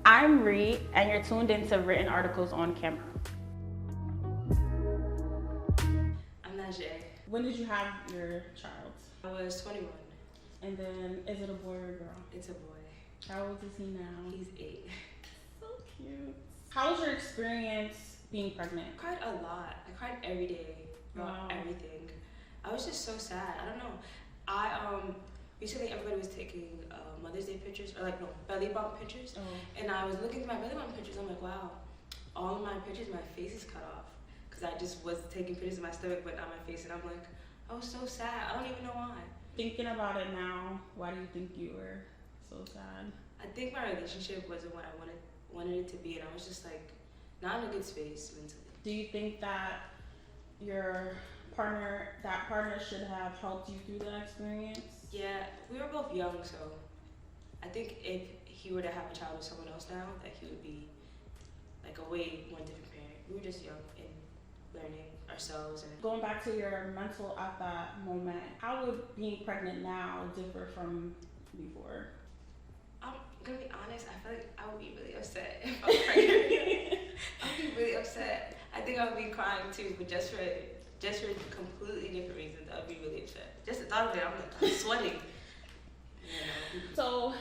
I'm Ree, and you're tuned into Written Articles on Camera. I'm Nijae. When did you have your child? I was 21. And then, is it a boy or a girl? It's a boy. How old is he now? He's 8. So cute. How was your experience being pregnant? I cried a lot. I cried every day about everything. I was just so sad. I don't know. Recently everybody was taking Mother's Day pictures, or like, no, belly bump pictures. Oh. And I was looking at my belly bump pictures. I'm like, wow, all of my pictures, my face is cut off. Because I just was taking pictures of my stomach, but not my face. And I'm like, I was so sad. I don't even know why. Thinking about it now, why do you think you were so sad? I think my relationship wasn't what I wanted it to be. And I was just like, not in a good space mentally. Do you think that that partner should have helped you through that experience? Yeah, we were both young, so I think if he were to have a child with someone else now, that he would be like a way more different parent. We were just young and learning ourselves. And going back to your mental at that moment, how would being pregnant now differ from before? I'm gonna be honest, I feel like I would be really upset if I was pregnant. I'd be really upset. I think I would be crying too, but just for completely different reasons, I would be really upset. Just the thought of it, I'm sweating. You know? So,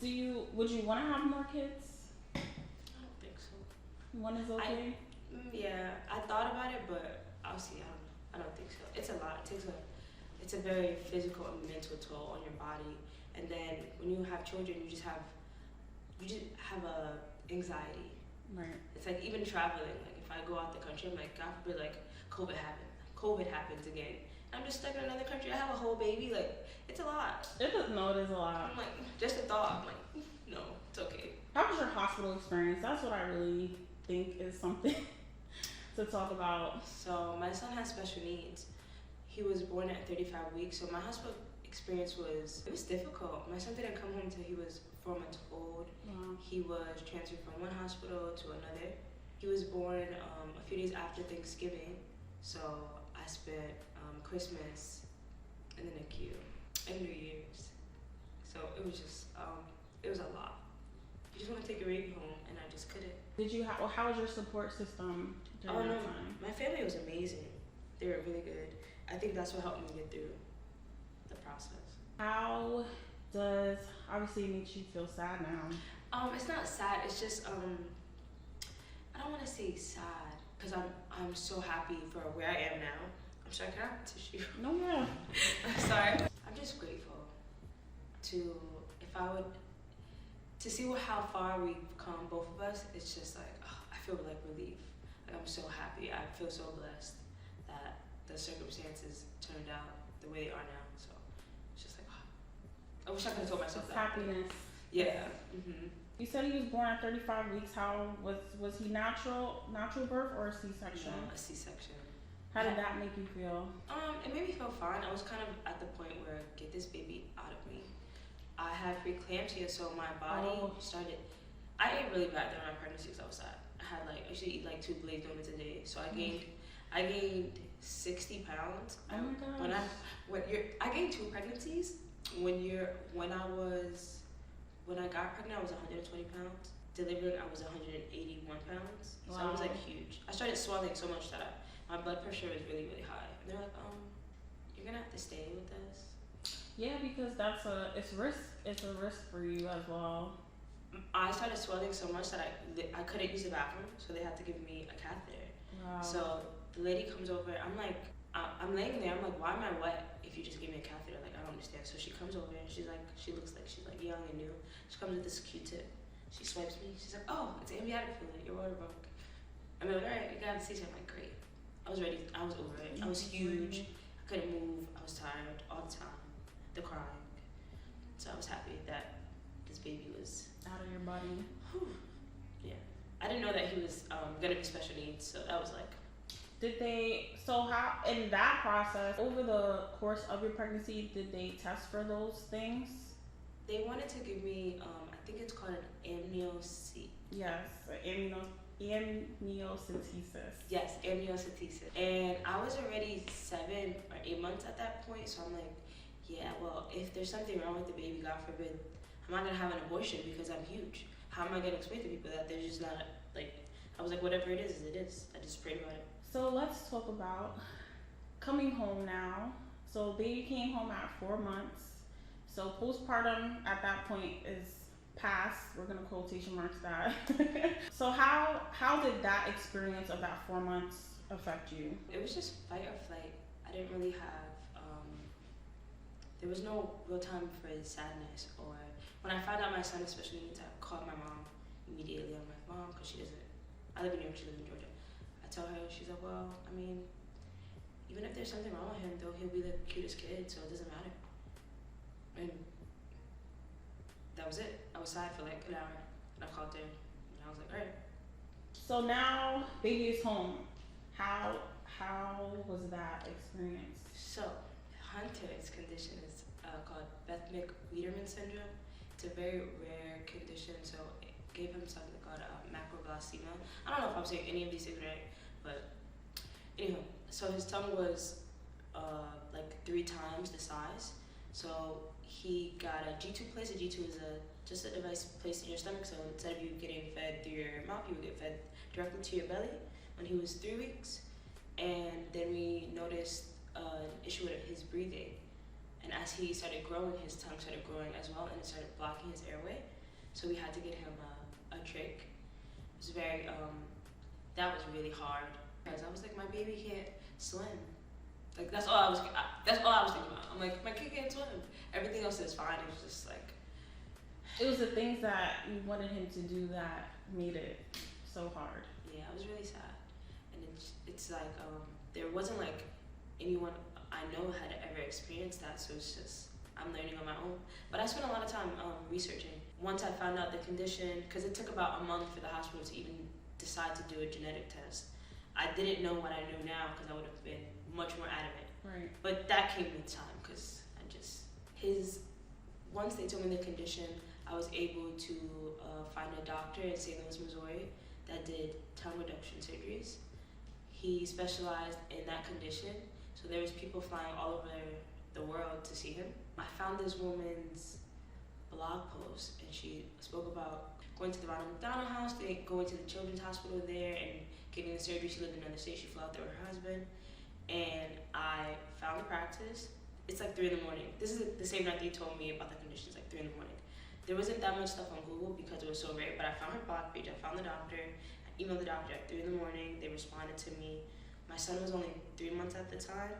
would you want to have more kids? I don't think so. One is okay? Yeah, I thought about it, but I'll see. I don't think so. It's a lot. It's a very physical and mental toll on your body. And then when you have children, you just have a anxiety. Right. It's like even traveling. Like if I go out the country, I'm like, God forbid, like COVID happens again. I'm just stuck in another country. I have a whole baby. Like it's a lot. It is a lot. I'm like, just a thought. I'm like, no, it's okay. How was your hospital experience? That's what I really think is something to talk about. So my son has special needs. He was born at 35 weeks. So my hospital experience was difficult. My son didn't come home until he was 4 months old. Wow. He was transferred from one hospital to another. He was born a few days after Thanksgiving. So I spent Christmas in the NICU and New Year's. So it was just, it was a lot. You just want to take your baby home, and I just couldn't. How was your support system during that time? My family was amazing. They were really good. I think that's what helped me get through the process. How does, obviously it makes you feel sad now. It's not sad, it's just, I don't want to say sad, because I'm so happy for where I am now. I'm sorry, can I have a tissue? No, yeah. I'm sorry. I'm just grateful to see how far we've come, both of us. It's just like, I feel like relief. Like I'm so happy. I feel so blessed that the circumstances turned out the way they are now. So it's just like, I wish I could have told myself it's that. Happiness. Yeah. Mm-hmm. You said he was born at 35 weeks. How was he natural birth or a C-section? No, a C-section. How did that make you feel? It made me feel fine. I was kind of at the point where get this baby out of me. I had preeclampsia, so my body started. I ate really bad during my pregnancy because I was sad. I used to eat like 2 glazed donuts a day, so I gained 60 pounds. Oh my gosh. I gained 2 pregnancies. When I got pregnant, I was 120 pounds. Delivering, I was 181 pounds. So I was like huge. I started swelling so much that my blood pressure was really, really high. And they're like, you're gonna have to stay with us. Yeah, because it's a risk for you as well. I started swelling so much that I couldn't use the bathroom, so they had to give me a catheter. Wow. So the lady comes over. I'm laying there. I'm like, why am I wet if you just gave me a catheter? Like, I don't understand. So she comes over and she looks like she's like young and new. She comes with this Q-tip. She swipes me. She's like, oh, it's amniotic fluid. Your water broke. I'm like, all right, you got the C-section. I'm like, great. I was ready. I was over it. I was huge. I couldn't move. I was tired all the time. The crying. So I was happy that this baby was out of your body. Whew. Yeah. I didn't know that he was gonna be special needs, so that was like. How in that process, over the course of your pregnancy, did they test for those things? They wanted to give me, I think it's called an amniocentesis. Yes, amniocentesis. Yes, amniocentesis. And I was already 7 or 8 months at that point, so I'm like, yeah, well, if there's something wrong with the baby, God forbid, I'm not gonna have an abortion because I'm huge. how am I gonna explain to people that they're just not like? I was like, whatever it is, it is. I just prayed about it. So let's talk about coming home now. So baby came home at 4 months. So postpartum at that point is past. We're gonna quotation marks that. So how did that experience of that 4 months affect you? It was just fight or flight. I didn't really have. There was no real time for sadness, or when I found out my son especially needs, I called my mom immediately. I'm like, Mom, because she doesn't. I live in New York. She lives in Georgia. I tell her. She's like, well, I mean, even if there's something wrong with him, though, he'll be the cutest kid, so it doesn't matter. And that was it. I was sad for like an hour, and I called her, and I was like, all right. So now baby is home. How was that experience? So Hunter's condition is called Beth-Wiedemann syndrome. It's a very rare condition, so it gave him something called macroglossema. I don't know if I'm saying any of these things right, but anyway, so his tongue was like 3 times the size. So he got a G2 place. A G2 is just a device placed in your stomach. So instead of you getting fed through your mouth, you would get fed directly to your belly when he was 3 weeks. And then we noticed an issue with his breathing. And as he started growing, his tongue started growing as well, and it started blocking his airway. So we had to get him a trach. It was very, that was really hard. Because I was like, my baby can't swim. Like that's all I was thinking about. I'm like, my kid can't swim. Everything else is fine. It was just like, it was the things that you wanted him to do that made it so hard. Yeah, I was really sad. And it's like, there wasn't like anyone I know had ever experienced that, so it's just, I'm learning on my own. But I spent a lot of time researching. Once I found out the condition, because it took about a month for the hospital to even decide to do a genetic test. I didn't know what I know now, because I would have been much more adamant. Right. But that came with time, because once they told me the condition, I was able to find a doctor in St. Louis, Missouri that did tongue reduction surgeries. He specialized in that condition, so there was people flying all over the world to see him. I found this woman's blog post, and she spoke about going to the Ronald McDonald House, going to the Children's Hospital there, and getting the surgery. She lived in another state. She flew out there with her husband, and I found the practice. It's like 3 in the morning. This is the same night they told me about the conditions, like 3 in the morning. There wasn't that much stuff on Google because it was so rare, but I found her blog page. I found the doctor. I emailed the doctor at 3 in the morning. They responded to me. My son was only 3 months at the time,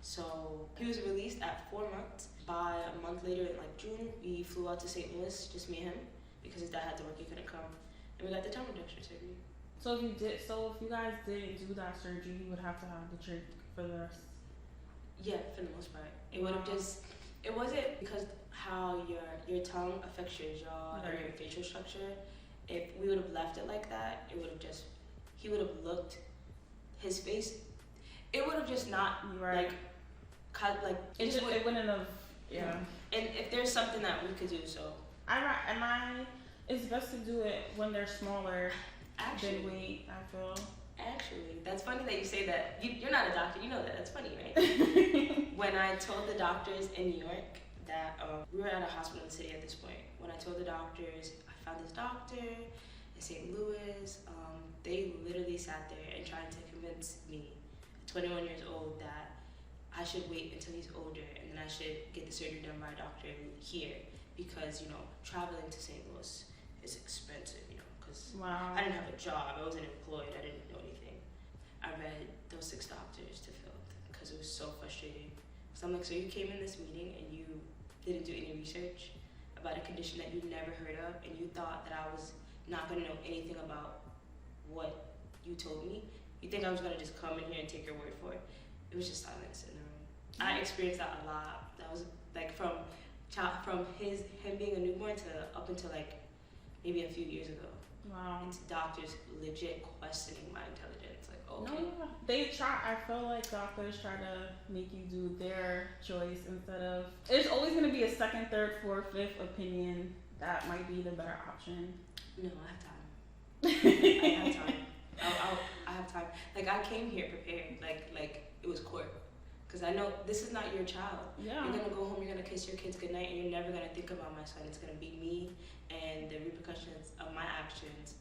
so he was released at 4 months. By a month later, in like June, we flew out to St. Louis, just me and him, because his dad had to work, he couldn't come, and we got the tongue reduction surgery. So if you guys didn't do that surgery, you would have to have the trach for the rest. Yeah, for the most part. It would have just, it wasn't because how your tongue affects your jaw and your facial structure. If we would have left it like that, it would have just, he would have looked, his face, it would have just not like it wouldn't have, yeah. And if there's something that we could do, so. It's best to do it when they're smaller Actually, than wait, I feel. Actually, that's funny that you say that. You're not a doctor, you know that. That's funny, right? When I told the doctors in New York that we were at a hospital in the city at this point. When I told the doctors, I found this doctor in St. Louis, they literally sat there and tried to convince me, 21 years old, that I should wait until he's older and then I should get the surgery done by a doctor here because, traveling to St. Louis is expensive, because wow. I didn't have a job, I wasn't employed, I didn't know anything. I read those 6 doctors to fill because it was so frustrating. So I'm like, so you came in this meeting and you didn't do any research about a condition that you never heard of, and you thought that I was not going to know anything about what you told me? You think I was going to just come in here and take your word for it? It was just silence in the room. I experienced that a lot. That was like from him being a newborn to up until like maybe a few years ago. Wow. It's doctors legit questioning my intelligence. Like, okay. No, they try. I feel like doctors try to make you do their choice instead of. There's always going to be a second, third, fourth, fifth opinion that might be the better option. No, I have time. I have time. I have time. Like, I came here prepared. Like it was court. Because I know this is not your child. Yeah. You're gonna go home, you're gonna kiss your kids goodnight, and you're never gonna think about my son. It's gonna be me and the repercussions of my actions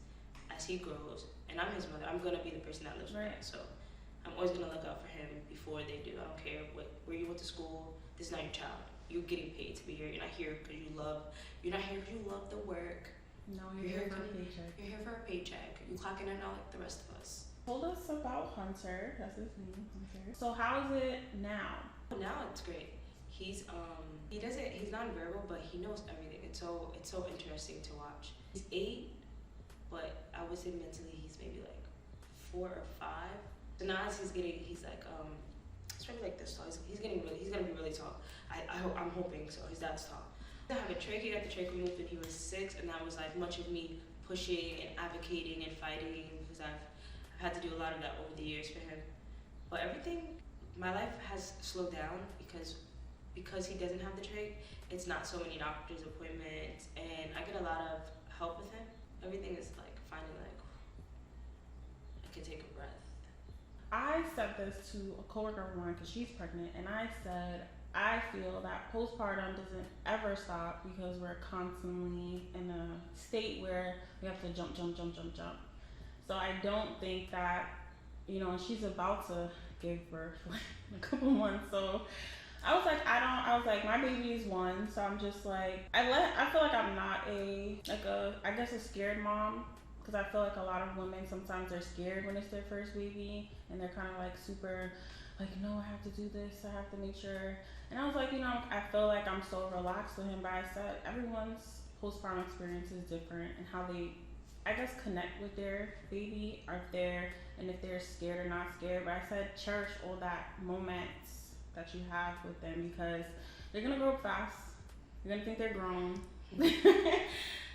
as he grows. And I'm his mother. I'm gonna be the person that lives with him. So I'm always gonna look out for him before they do. I don't care where you went to school. This is not your child. You're getting paid to be here. You're not here because you love. You're not here because you love the work. No, you're here for a paycheck. You're here for a paycheck. You clocking in out like the rest of us. Told us about Hunter. That's his name, Hunter. So how is it now? Now it's great. He's he's non-verbal, but he knows everything. It's so interesting to watch. He's 8, but I would say mentally he's maybe like 4 or 5. So now as he's like it's probably like this tall. He's gonna be really tall. I'm hoping so. His dad's tall. I have a trach. He got the trach removed when he was 6, and that was like much of me pushing and advocating and fighting because I've had to do a lot of that over the years for him. But everything, my life has slowed down because he doesn't have the trach. It's not so many doctor's appointments, and I get a lot of help with him. Everything is like finally like I can take a breath. I said this to a coworker of mine because she's pregnant, and I said I feel that postpartum doesn't ever stop because we're constantly in a state where we have to jump. So I don't think that, and she's about to give birth like in a couple months. So I was like, my baby is 1, so I'm just like, I feel like I'm not a scared mom, because I feel like a lot of women sometimes are scared when it's their first baby, and they're kind of like super, like, no, I have to do this, I have to make sure. And I was like, I feel like I'm so relaxed with him, but I said everyone's postpartum experience is different, and how they, I guess, connect with their baby, and if they're scared or not scared. But I said cherish all that moments that you have with them, because they're gonna grow up fast. You're gonna think they're grown.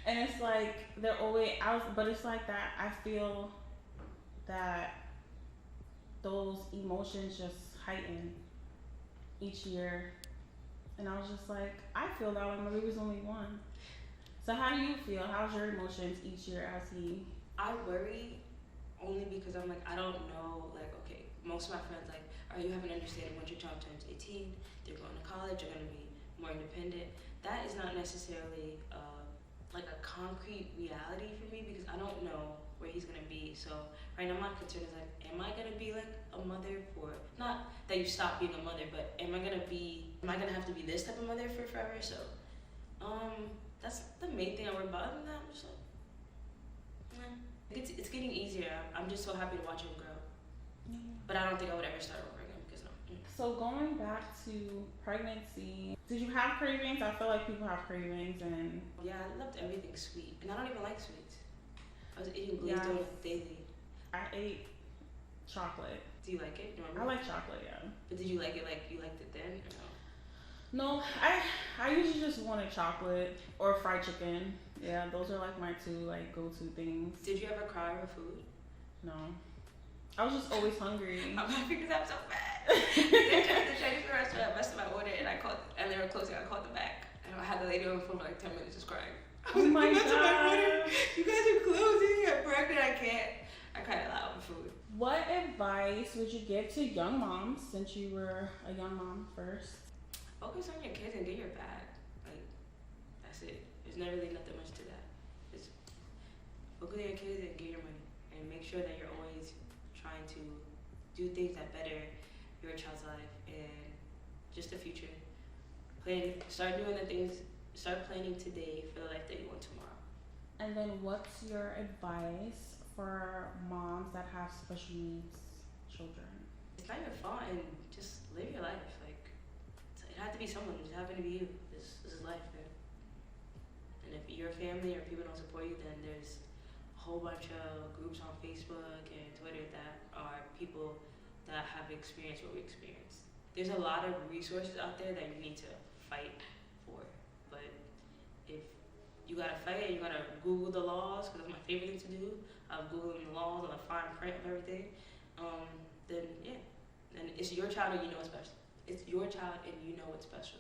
And it's like they're always out, but it's like that. I feel that those emotions just heighten each year, and I was just like, I feel that way. My baby's only 1. So how do you feel? How's your emotions each year as he? I worry only because I'm like, I don't know, like, okay, most of my friends, like, you have an understanding once your child turns 18, they're going to college, they're going to be more independent. That is not necessarily like a concrete reality for me, because I don't know where he's going to be. So right now my concern is like, am I going to be like a mother for, not that you stop being a mother, but am I going to have to be this type of mother for forever? So that's the main thing I worry about. Other than that, I'm just like, it's getting easier. I'm just so happy to watch him grow. But I don't think I would ever start over again, because no. So going back to pregnancy, did you have cravings? I feel like people have cravings, and yeah, I loved everything sweet, and I don't even like sweets. I was eating glazed donuts daily. I ate chocolate. Do you like it normally? I like chocolate, yeah. But did you like it like you liked it then, or no? No, I usually just wanted chocolate or fried chicken. Yeah, those are like my 2 like go-to things. Did you ever cry over food? No. I was just always hungry. I'm happy because I'm so fat. The Chinese restaurant, I messed up my order, and they were closing. I called them back, and I had the lady on the phone for like 10 minutes just crying. Oh my god! You guys are closing. I'm pregnant. I can't. I cried a lot over food. What advice would you give to young moms, since you were a young mom first? Focus on your kids and get your bag. Like, that's it. There's not really nothing much to that. Just focus on your kids and get your money, and make sure that you're always trying to do things that better your child's life and just the future. Start planning today for the life that you want tomorrow. And then what's your advice for moms that have special needs children? It's not your fault, and just live your life. Like, it had to be someone. It happened to be you. This is life, man. And if your family or people don't support you, then there's a whole bunch of groups on Facebook and Twitter that are people that have experienced what we experienced. There's a lot of resources out there that you need to fight for. But if you gotta fight and you gotta Google the laws, because that's my favorite thing to do, of Googling the laws and the fine print of everything, then yeah. Then it's your child and you know it's special. It's your child and you know it's special.